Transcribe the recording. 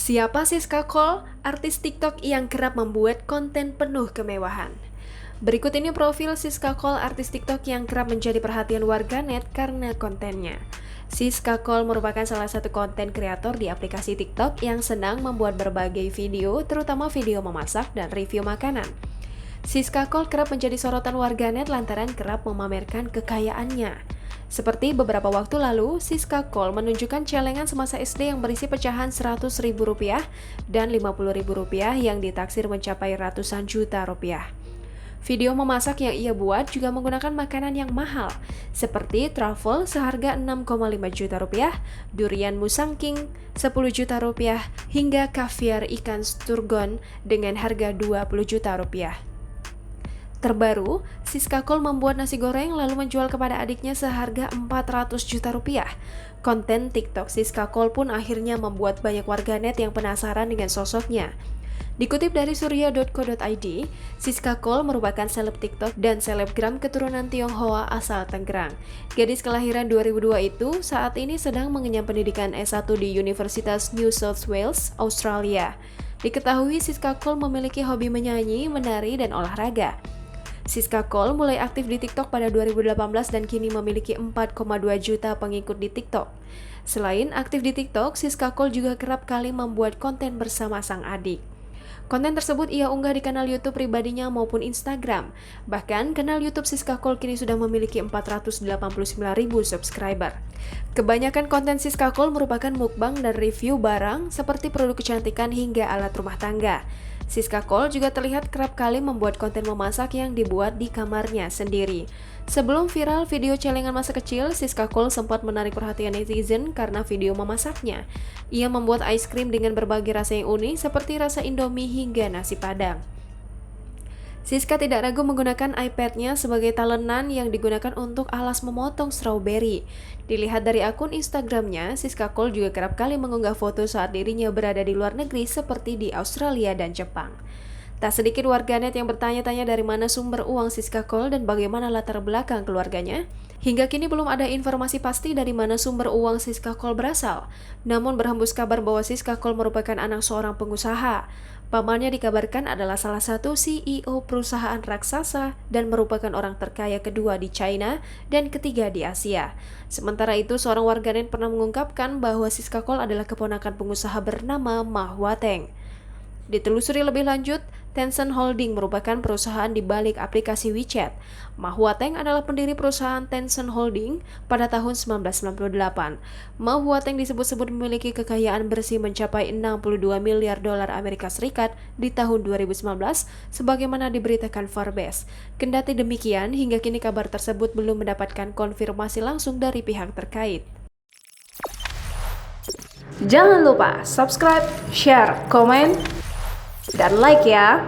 Siapa Siska Cole, artis TikTok yang kerap membuat konten penuh kemewahan? Berikut ini profil Siska Cole, artis TikTok yang kerap menjadi perhatian warganet karena kontennya. Siska Cole merupakan salah satu konten kreator di aplikasi TikTok yang senang membuat berbagai video, terutama video memasak dan review makanan. Siska Cole kerap menjadi sorotan warganet lantaran kerap memamerkan kekayaannya. Seperti beberapa waktu lalu, Siska Cole menunjukkan celengan semasa SD yang berisi pecahan Rp100.000 dan Rp50.000 yang ditaksir mencapai ratusan juta rupiah. Video memasak yang ia buat juga menggunakan makanan yang mahal, seperti truffle seharga Rp6,5 juta, durian musang king Rp10 juta, hingga kaviar ikan sturgeon dengan harga Rp20 juta. Terbaru, Siska Cole membuat nasi goreng lalu menjual kepada adiknya seharga Rp400 juta. Konten TikTok Siska Cole pun akhirnya membuat banyak warganet yang penasaran dengan sosoknya. Dikutip dari surya.co.id, Siska Cole merupakan seleb TikTok dan selebgram keturunan Tionghoa asal Tangerang. Gadis kelahiran 2002 itu saat ini sedang mengenyam pendidikan S1 di Universitas New South Wales, Australia. Diketahui Siska Cole memiliki hobi menyanyi, menari, dan olahraga. Siska Cole mulai aktif di TikTok pada 2018 dan kini memiliki 4,2 juta pengikut di TikTok. Selain aktif di TikTok, Siska Cole juga kerap kali membuat konten bersama sang adik. Konten tersebut ia unggah di kanal YouTube pribadinya maupun Instagram. Bahkan, kanal YouTube Siska Cole kini sudah memiliki 489.000 subscriber. Kebanyakan konten Siska Cole merupakan mukbang dan review barang seperti produk kecantikan hingga alat rumah tangga. Siska Cole juga terlihat kerap kali membuat konten memasak yang dibuat di kamarnya sendiri. Sebelum viral video celengan masa kecil, Siska Cole sempat menarik perhatian netizen karena video memasaknya. Ia membuat ice cream dengan berbagai rasa yang unik seperti rasa Indomie hingga nasi Padang. Siska tidak ragu menggunakan iPad-nya sebagai talenan yang digunakan untuk alas memotong strawberry. Dilihat dari akun Instagram-nya, Siska Cole juga kerap kali mengunggah foto saat dirinya berada di luar negeri seperti di Australia dan Jepang. Tak sedikit warganet yang bertanya-tanya dari mana sumber uang Siska Cole dan bagaimana latar belakang keluarganya. Hingga kini belum ada informasi pasti dari mana sumber uang Siska Cole berasal. Namun berhembus kabar bahwa Siska Cole merupakan anak seorang pengusaha. Pamannya dikabarkan adalah salah satu CEO perusahaan raksasa dan merupakan orang terkaya kedua di China dan ketiga di Asia. Sementara itu, seorang warganet pernah mengungkapkan bahwa Siska Cole adalah keponakan pengusaha bernama Ma Huateng. Ditelusuri lebih lanjut, Tencent Holding merupakan perusahaan di balik aplikasi WeChat. Ma Huateng adalah pendiri perusahaan Tencent Holding pada tahun 1998. Ma Huateng disebut-sebut memiliki kekayaan bersih mencapai 62 miliar dolar Amerika Serikat di tahun 2019, sebagaimana diberitakan Forbes. Kendati demikian, hingga kini kabar tersebut belum mendapatkan konfirmasi langsung dari pihak terkait. Jangan lupa subscribe, share, komen, dan like ya.